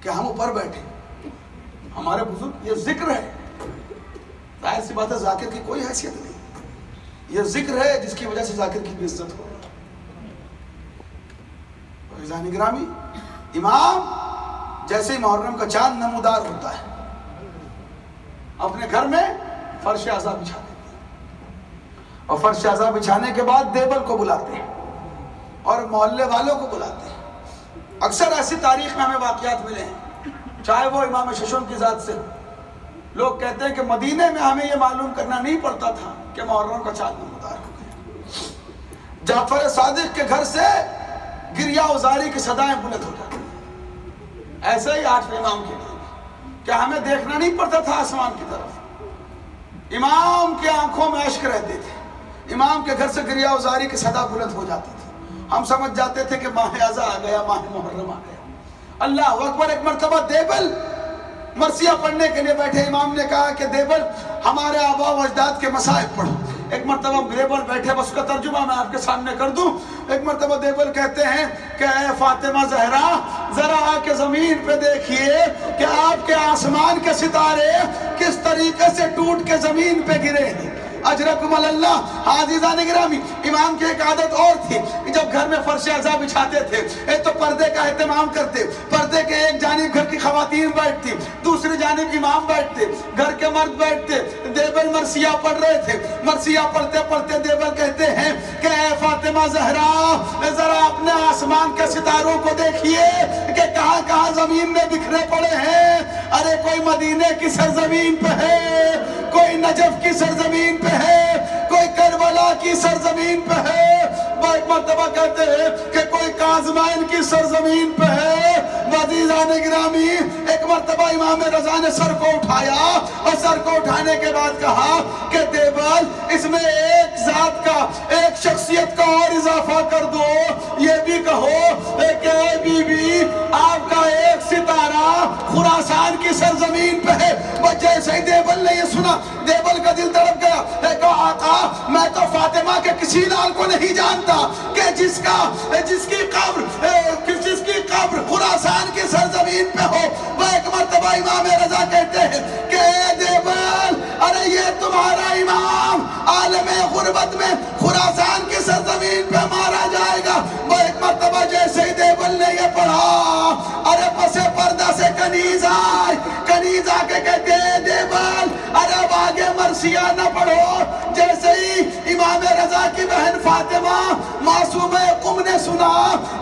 کہ ہم اوپر بیٹھے، ہمارے بزرگ، یہ ذکر ہے، ظاہر سی بات ہے ذاکر کی کوئی حیثیت نہیں، یہ ذکر ہے جس کی وجہ سے ذاکر کی بھی عزت ہو۔ عزیزان گرامی، امام جیسے ہی محرم کا چاند نمودار ہوتا ہے اپنے گھر میں فرش عزا بچھا دیتے ہیں، اور فرش عزا بچھانے کے بعد دیبل کو بلاتے ہیں اور محلے والوں کو بلاتے ہیں۔ اکثر ایسی تاریخ میں ہمیں واقعات ملے ہیں، چاہے وہ امام ششم کی ذات سے ہو۔ لوگ کہتے ہیں کہ مدینے میں ہمیں یہ معلوم کرنا نہیں پڑتا تھا کہ محرم کا چاند نمودار ہو گیا۔ جعفر صادق کے گھر سے گریہ ازاری کی صدائیں بلند ہو جاتی ہیں، ایسے ہی آٹھ امام کے لیے کہ ہمیں دیکھنا نہیں پڑتا تھا آسمان کی طرف، امام کے آنکھوں میں اشک رہتے تھے، امام کے گھر سے گریہ ازاری کی صدا بلند ہو جاتی تھی، ہم سمجھ جاتے تھے کہ ماہ اعزا آ گیا، ماہ محرم آ گیا۔ اللہ اکبر۔ ایک مرتبہ دیبل مرثیہ پڑھنے کے لیے بیٹھے، امام نے کہا کہ دیبل ہمارے آباء و اجداد کے مصائب پڑھو۔ ایک مرتبہ دیبل بیٹھے، بس کا ترجمہ میں آپ کے سامنے کر دوں۔ ایک مرتبہ دیبل کہتے ہیں کہ اے فاطمہ زہرا، ذرا آ کے زمین پہ دیکھیے کہ آپ کے آسمان کے ستارے کس طریقے سے ٹوٹ کے زمین پہ گرے ہیں۔ اجرکم اللہ۔ عزیزان گرامی، امام کی ایک عادت اور تھی، جب گھر میں فرش عزا بچھاتے تھے ایک تو پردے کا اہتمام کرتے، پردے کے ایک جانب گھر کی خواتین بیٹھتی، دوسری جانب امام بیٹھتے، گھر کے مرد بیٹھتے۔ دیبل مرثیہ پڑھ رہے تھے، مرثیہ پڑھتے پڑھتے دیبل کہتے ہیں کہ اے فاطمہ زہرا، ذرا اپنے آسمان کے ستاروں کو دیکھیے کہ کہاں کہاں زمین میں بکھرے پڑے ہیں۔ ارے کوئی مدینے کی سرزمین پہ ہے، کوئی نجف کی سرزمین پہ ہے، کوئی کربلا کی سرزمین پہ ہے، وہ ایک مرتبہ کہتے ہیں کہ کوئی کاظمین کی سرزمین پہ ہے۔ عزیزان گرامی، ایک مرتبہ امام رضا نے سر کو اٹھایا اور سر کو اٹھانے کے بعد کہا کہ دیبل اس میں ایک ذات کا، ایک شخصیت کا اور اضافہ کر دو، یہ بھی کہو کہ اے بی بی آپ کا ایک ستارہ خراسان کی سرزمین پہ ہے۔ وہ جیسے ہی دیبل نے یہ سنا، دیبل کا دل تڑپ گیا، کہا آقا میں تو فاطمہ کے کسی لال کو نہیں جانتا کہ جس کی قبر خراسان کی سرزمین پہ ہو۔ وہ ایک مرتبہ امام رضا کہتے ہیں کہ اے دیبل، ارے یہ تمہارا امام عالم غربت میں خراسان کی سرزمین پہ مارا جائے گا۔ وہ ایک مرتبہ جیسے ہی دیبل نے یہ پڑھا، ارے پس پردہ سے کنیز آئے، کنیز آ کے کہتے ہیں دیبل ارے اب آگے مرثیہ نہ پڑھو۔ جیسے ہی امام رضا کی بہن فاطمہ معصومہ قم نے سنا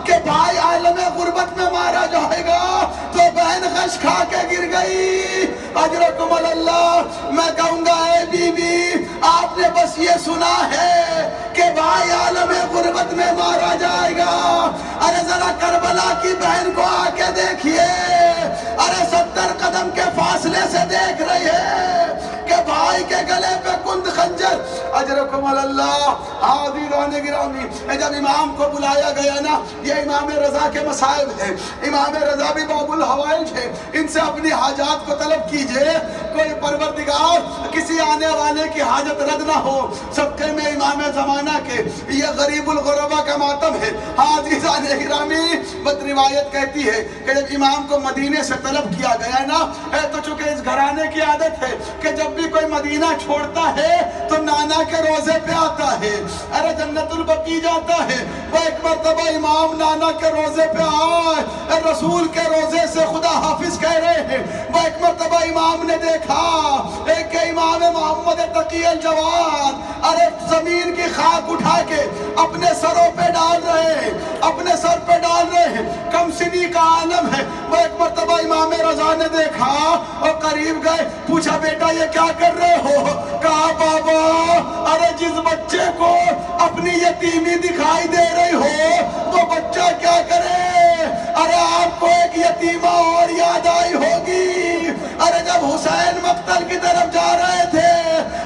کہ بھائی عالم غربت میں مارا جائے گا تو بہن غش کھا کے گر گئی۔ اجرکم اللہ۔ میں کہوں گا اے بی بی آپ نے بس یہ سنا ہے کہ بھائی عالم غربت میں مارا جائے گا، ارے ذرا کربلا کی بہن کو آ کے دیکھیے، ارے 70 قدم کے فاصلے سے دیکھ رہی ہے کہ بھائی کے گلے پہ کند خنجر۔ اجرکم اللہ۔ عزیزان گرامی، جب امام کو بلایا گیا نا، یہ امام رضا کے مصائب ہیں، امام رضا بھی باب الحوائج ہیں، ان سے اپنی حاجات کو طلب کیجئے، کوئی پروردگار کسی آنے والے کی حاجت رد نہ ہو۔ صدقے میں امام زمانہ کے یہ غریب الغربا کا ماتم ہے۔ عزیزان گرامی، بد روایت کہتی ہے کہ جب امام کو مدینے سے طلب کیا گیا نا، تو چونکہ اس گھرانے کی عادت ہے کہ جب بھی کوئی مدینہ چھوڑتا ہے تو نانا کے روزے پہ آتا ہے، ارے جنت البقیع جاتا ہے۔ وہ ایک مرتبہ امام نانا کے روزے پہ آئے، رسول کے روزے سے خدا حافظ کہہ رہے ہیں۔ وہ ایک مرتبہ امام نے دیکھا کہ امام محمد تقی الجواد ارے زمین کی خاک اٹھا کے اپنے سروں پہ ڈال رہے ہیں، اپنے سر پہ ڈال رہے ہیں، کم سنی کا عالم ہے۔ وہ ایک مرتبہ امام رضا نے دیکھا اور قریب گئے، پوچھا بیٹا یہ کیا کر رہے ہو؟ کہا بابا ارے جس بچے کو اپنی یتیمی دکھائی دے رہی ہو وہ بچہ کیا کرے؟ ارے آپ کو ایک یتیمہ اور یاد آئی ہوگی، ارے جب حسین مقتل کی طرف جا رہے تھے،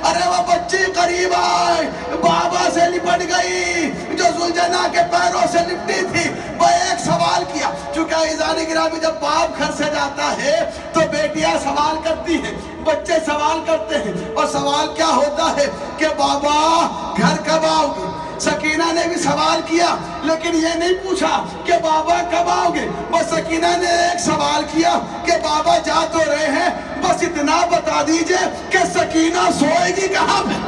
ارے وہ بچی قریب آئے، بابا سے لپٹ گئی جو زلجنا کے پیروں سے لپٹی تھی۔ وہ ایک سوال کیا، چونکہ عزیزان گرامی جب باپ گھر سے جاتا ہے تو بیٹیاں سوال کرتی ہیں، بچے سوال کرتے ہیں، اور سوال کیا ہوتا ہے کہ بابا گھر کب آؤ گے؟ سکینہ نے بھی سوال کیا لیکن یہ نہیں پوچھا کہ بابا کب آؤ گے، بس سکینہ نے ایک سوال کیا کہ بابا جا تو رہے ہیں، بس اتنا بتا دیجئے کہ سکینہ سوئے گی کہاں پہ۔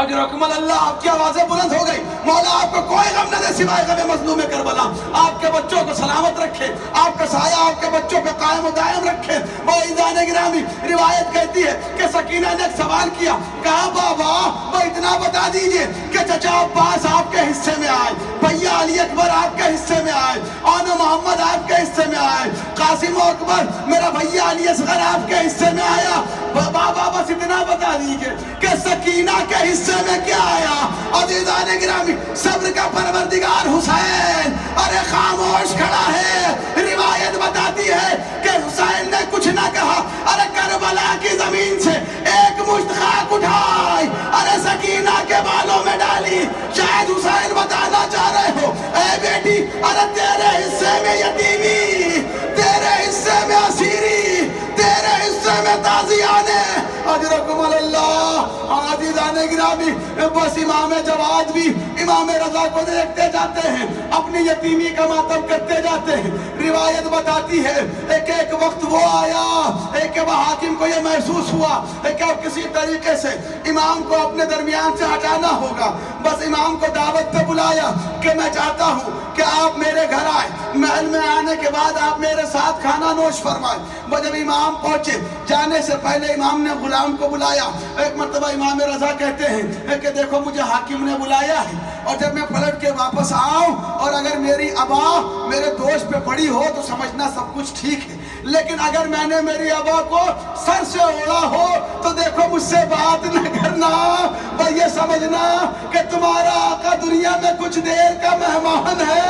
اجرکم اللہ، آپ کی آوازیں بلند ہو گئی۔ مولا آپ کو کوئی غم نہ دے سوائے غم مظلوم کربلا، آپ کے بچوں کو سلامت رکھے، آپ کا سایہ آپ کے بچوں پہ قائم و دائم رکھے۔ عزیزان گرامی، روایت کہتی ہے کہ سکینہ نے ایک سوال کیا، کہا بابا وہ اتنا بتا دیجئے کہ چچا عباس آپ کے حصے میں آئے، بھیا علی اکبر آپ کے حصے میں آئے، آن محمد آپ کے حصے میں آئے، قاسم و اکبر میرا بھیا علی اصغر آپ کے حصے میں آیا، بابا بس اتنا بتا دیجئے کہ سکینہ کے حصے میں کیا آیا۔ عزیزان گرامی، صبر کا پروردگار حسین ارے خاموش کھڑا ہے۔ روایت بتاتی ہے کہ حسین نے کچھ نہ کہا، ارے کربلا کی زمین سے ایک مشت خاک اٹھائی، ارے سکینہ کے بالوں میں ڈالی۔ شاید حسین بتانا چاہ رہے ہو، اے بیٹی ارے تیرے حصے میں یتیمی، تیرے حصے میں اسیری، تیرے حصے میں تازیانے۔ اجرکم اللہ۔ عزیزان گرامی، بس امام جواد بھی امام رضا کو دیکھتے جاتے ہیں، اپنی یتیمی کا ماتم کرتے جاتے ہیں۔ روایت بتاتی ہے ایک وقت وہ آیا کہ وہ حاکم کو یہ محسوس ہوا کہ اب کسی طریقے سے امام کو اپنے درمیان سے ہٹانا ہوگا، بس امام کو دعوت پہ بلایا کہ میں چاہتا ہوں کہ آپ میرے گھر آئے، محل میں آنے کے بعد آپ میرے ساتھ کھانا نوش فرمائیں۔ وہ جب امام پہنچے، جانے سے پہلے امام نے غلام کو بلایا۔ ایک مرتبہ امام رضا کہتے ہیں کہ دیکھو مجھے حاکم نے بلایا ہے، اور جب میں پلٹ کے واپس آؤں اور اگر میری ابا میرے دوست پہ پڑی ہو تو سمجھنا سب کچھ ٹھیک ہے، لیکن اگر میں نے میری ابا کو سر سے اوڑا ہو تو دیکھو مجھ سے بات نہ کرنا، بھئی یہ سمجھنا کہ تمہارا آقا دنیا میں کچھ دیر کا مہمان ہے۔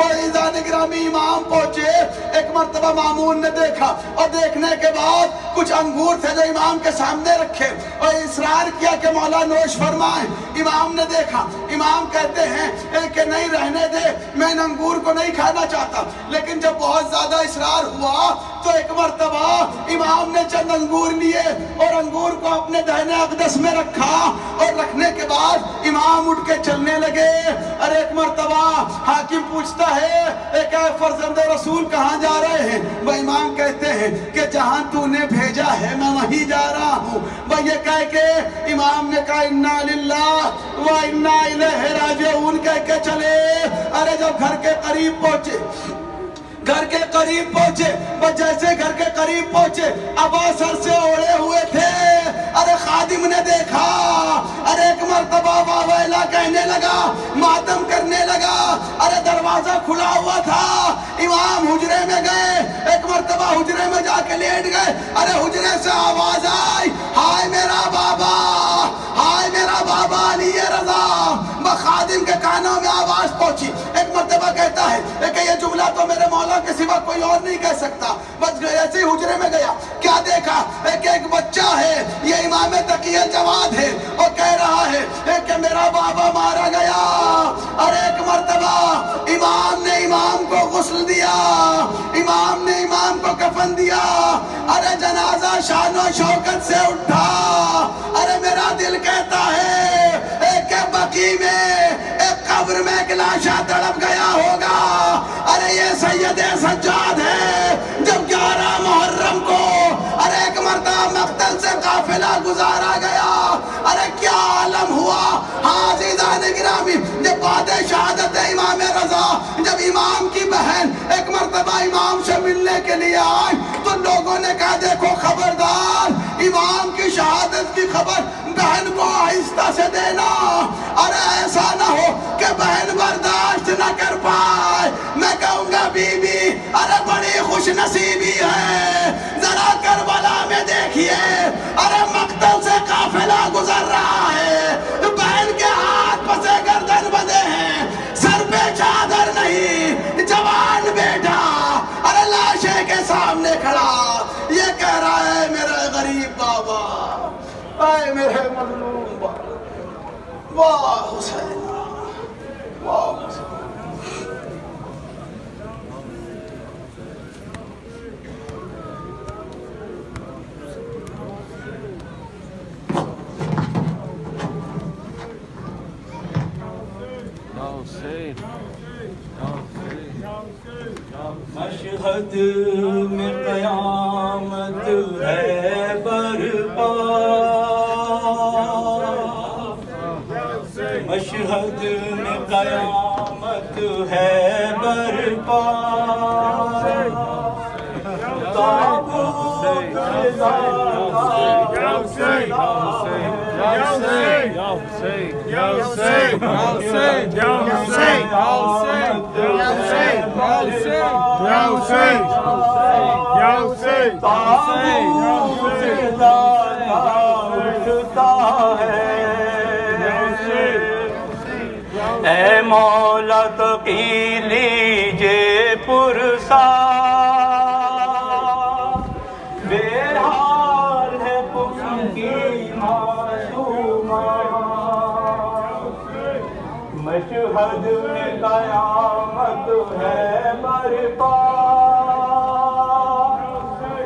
عزیزان گرامی، امام پہنچے، ایک مرتبہ مامون نے دیکھا اور دیکھنے کے بعد کچھ انگور تھے جو امام کے سامنے رکھے اور اصرار کیا کہ مولا نوش فرمائیں۔ امام نے دیکھا، امام کہتے ہیں کہ نہیں رہنے دے، میں ان انگور کو نہیں کھانا چاہتا، لیکن جب بہت زیادہ اصرار ہوا تو ایک مرتبہ امام نے چند انگور لیے اور انگور کو اپنے دہنے اقدس میں رکھا، اور رکھنے کے بعد امام اٹھ کے چلنے لگے۔ اور ایک مرتبہ حاکم پوچھتا ہے کہ فرزند رسول کہاں جا رہے ہیں؟ وہ امام کہتے ہیں کہ جہاں تو نے بھیجا ہے میں وہیں جا رہا ہوں۔ وہ یہ کہہ کے امام نے کہا انا للہ و انا الیہ راجعون کہہ کے چلے۔ ارے جب گھر کے قریب پہنچے، بس جیسے گھر کے قریب پہنچے، ابا سر سے اوڑے ہوئے تھے۔ ارے خادم نے دیکھا، ارے ایک مرتبہ واویلا کہنے لگا، ماتم کرنے لگا۔ ارے دروازہ کھلا ہوا تھا، امام حجرے میں گئے، ایک مرتبہ حجرے میں جا کے لیٹ گئے۔ ارے حجرے سے آواز آئی، ہائے میرا بابا، ہائے میرا بابا علی رضا۔ خادم کے کانوں میں آواز پہنچی۔ ایک مرتبہ کہتا ہے کہ یہ جملہ تو میرے مولا کے سوا کوئی اور نہیں کہہ سکتا۔ بس ایسے ہی حجرے میں گیا، کیا دیکھا کہ ایک بچہ ہے، یہ امام تقی الجواد ہے، اور کہہ رہا ہے کہ میرا بابا مارا گیا۔ اور ایک مرتبہ امام نے امام کو غسل دیا، امام نے امام کو کفن دیا۔ ارے جنازہ شان و شوکت سے اٹھا۔ ارے میرا دل کہتا ہے کہ بقی میں ایک قبر میں ایک لاشا تڑپ گیا ہوگا۔ ارے یہ سید سجاد ہے، جب 11 محرم کو ارے ایک مرتبہ مقتل سے قافلہ گزارا گیا۔ ارے کیا عالم ہوا۔ ہاں عزیزان گرامی، جب بعد شہادت امام رضا، جب امام کی بہن ایک مرتبہ امام سے ملنے کے لیے آئی تو لوگوں نے کہا دیکھو خبردار، امام کی شہادت کی خبر بہن کو آہستہ سے دینا، ارے ایسا نہ ہو کہ بہن برداشت نہ کر پائے۔ میں کہوں گا بی بی ارے بڑی خوش نصیبی ہے، ذرا کربلا میں دیکھیے، ارے مقتل سے قافلہ گزر رہا ہے، بہن کے ہاتھ پسے گردن بندھے ہیں، سر پہ چادر نہیں، جوان بیٹا ارے لاشے کے سامنے کھڑا، یہ کہہ رہا ہے میرا غریب بابا، اے میرے مظلوم بابا، واہ حسین، واہ حسین۔ مشہد میں قیامت ہے برپا، مشہد میں قیامت ہے برپا، تابوت رضا اے مولا تقی لیجے پرسا، بے حال ہے حکم کی معصومہ، مشہد میں قیامت ہے برپا،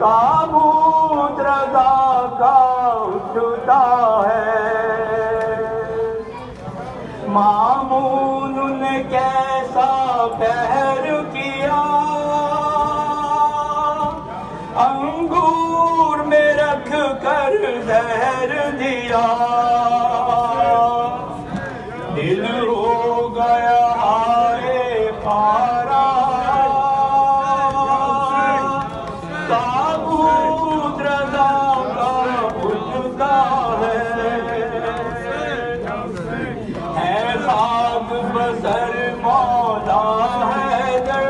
تابوت رضا کا اٹھتا ہے، مامون نے کیسا پہر کیا، انگور میں رکھ کر زہر دیا، دل ہو گیا ہائے پارا، تابوت رضا کا اٹھتا ہے خاک بسر مولا حیدر،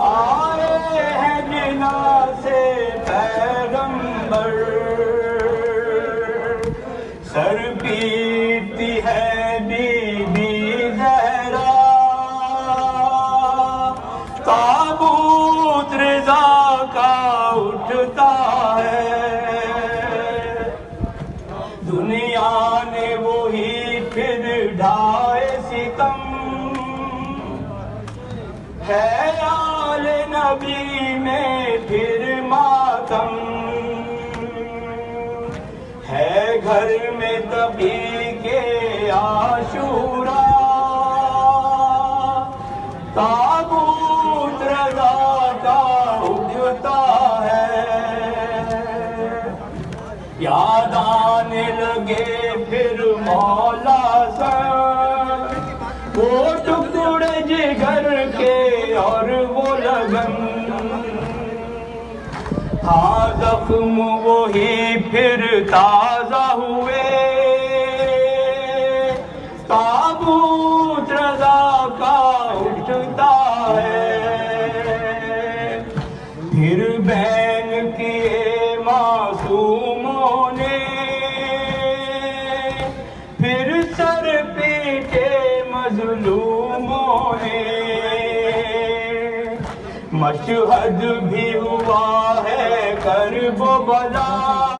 آئے ہیں جنا سے پیغمبر، سر پیٹتی ہے بی بی زہرا، تابوت رضا کا اٹھتا ہے، دنیا نے وہی پھر ڈھائے ستم، ہے آل نبی میں پھر ماتم، ہے گھر میں تقی کے عاشورا، تابوت رضا کا اٹھتا ہے، یاد آنے لگے پھر مولا سر، وہ ٹکڑے جگر کے اور وہ لگن، ہاں زخم وہی پھر تازہ ہوئے، تابوت رضا کا اٹھتا ہے، پھر بین کیے معصوموں نے، پھر سر پیٹے مظلوموں نے، مشہد بھی ہوا ہے کرب و بلا،